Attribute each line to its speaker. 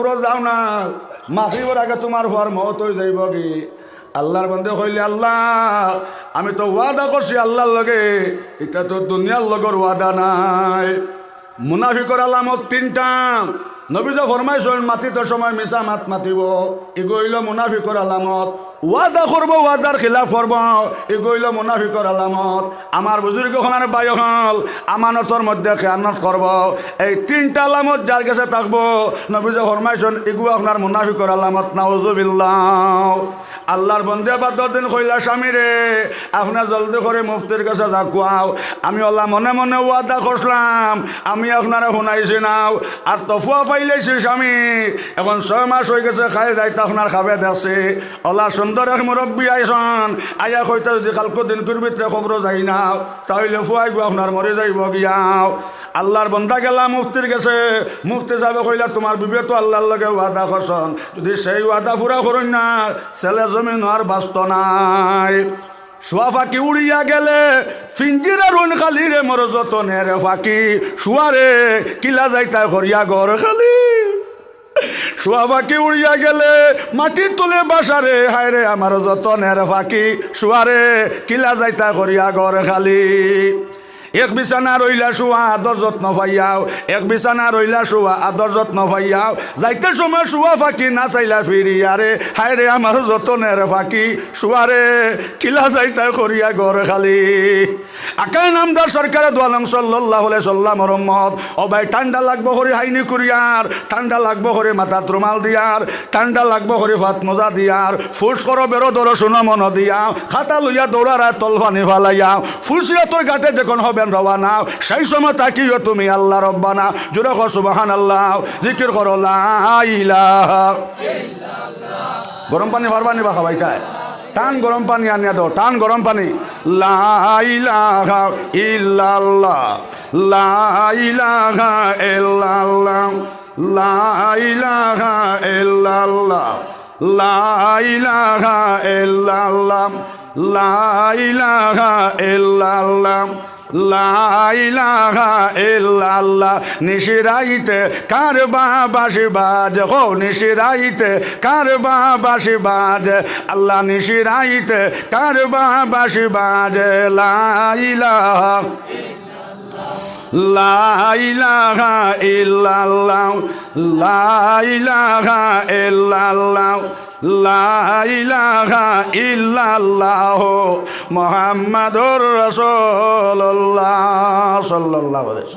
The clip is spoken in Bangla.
Speaker 1: কবর যাও না, মাফিবর আগে তোমার হওয়ার মত হয়ে যাইব কি। আল্লাহর বন্ধে কইলে আল্লাহ আমি তো ওয়াদা করছি আল্লাহর লগে, এটা তো দুনিয়ার লগর ওয়াদা নাই। মুনাফিকর আলামত তিনটা। নবীজ ফরমাইছেন মাতির সময় মিছা মাত মাতিব, এগোইল মুনাফিকর আলামত। ওয়াদা করব, ওয়াদার খিলাফ করব, এগোইল মুনাফিকর আলামত। আমার বুজুর্গ হলার বায়ু হল আমানতর মধ্যে খেয়ানত করব, এই তিনটা আলামত যার কাছে থাকবো নবীজ ফরমাইছেন এগু আপনার মুনাফিকর আলামত। নাউজুবিল্লাহ। আল্লাহর বন্দে আবার 10 দিন কইলা স্বামী রে আপনার জলদি করে মুফতির কাছে যা কুয়াও, আমি আল্লাহ মনে মনে ওয়াদা করলাম আমি আপনারা শুনাইছি নাও। আর তফুয়া পাইলেছি স্বামী, এখন 6 মাস হয়ে গেছে খাই যাইতে আপনার খাবে দেখছে। ওলা সুন্দর এক মুরব্বী আইসন, আইয়া কইতা যদি কালকে দিন ভিতরে খবর যাই নাও তাহলে ফুয়াই গো আপনার মরে যাইব গিয়াও। আল্লাহর বন্দা গেলা মুফতির গেছে, মুফতি যাবে কইলা তোমার বিবে তো আল্লাহর লগে ওয়াদা করছন, যদি সেই ওয়াদা পুরা করুন না ছেলে জমিন আর বাস্ত নাই। শুয়া ফাঁকি উড়িয়া গেলে ফিঞ্জিরা রুন খালি রে মর যতনের ফাঁকি, শুয়ারে কিলা যাইতা করিয়া ঘর খালি। শুয়া ফাঁকি উড়িয়া গেলে মাটির তুলে বাসারে, হায় রে আমার যতনের ফাঁকি, শুয়ারে কিলা যাইতা করিয়া ঘর খালি। এক বিছানা রইলা শুয়া আদর যত্ন পাইয়াও, এক বিছানা রইলা শুয়া আদর যত্ন পাইয়াও, যাইতে সময় শুয়া ফাঁকি না চাইলা ফিরিয়ারে, হায় রে আমার যতনের ফাঁকি, শুয়ারে কিলা যাইতা করিয়া ঘর খালি। আকাই নামদার সরকারে দোয়ালং সাল্লাল্লাহু আলাইহি সাল্লাম রহমত। ও ভাই ঠান্ডা লাগবো করে হাইনি করিয়ার, ঠান্ডা লাগবো করে মাথাত রুমাল দিয়ার, ঠান্ডা লাগবো করে ভাত মজা দিয়ার, ফুস করো বেরো ধরো শোনো মন দিয়াও, খাতা লইয়া দৌড়ার আর তল পানি ফালাইয়াও, ফুলসিয়া তোর ঘাটে যখন হবেন রওয়ানা সেই সময় তাকিও তুমি আল্লাহ রব্বানা। জোরে কর সুবহানাল্লাহ, জিকির করো লা ইলাহা ইল্লাল্লাহ। গরম পানি ভরবানি বা খাবাইটায় টান গরম পানি আনিয়া দাও, টান গরম পানি। লা ইলাহা ইল্লাল্লাহ, লা ইলাহা ইল্লাল্লাহ, লা ইলাহা ইল্লাল্লাহ, লা ইলাহা ইল্লাল্লাহ, লা ইলাহা ইল্লাল্লাহ, লা ইলাহা ইল্লাল্লাহ। নিশিরাইতে কারবা বাঁশি বাজে, হো নিশিরাইতে কারবা বাঁশি বাজে, আল্লাহ নিশিরাইতে কারবা বাঁশি বাজে। লা ইলাহা লা ইলাহা ইল্লাল্লাহ, লা ইলাহা ইল্লাল্লাহ, লা ইলাহা ইল্লাল্লাহ মুহাম্মাদুর রাসূলুল্লাহ সাল্লাল্লাহু আলাইহি ওয়াসাল্লাম।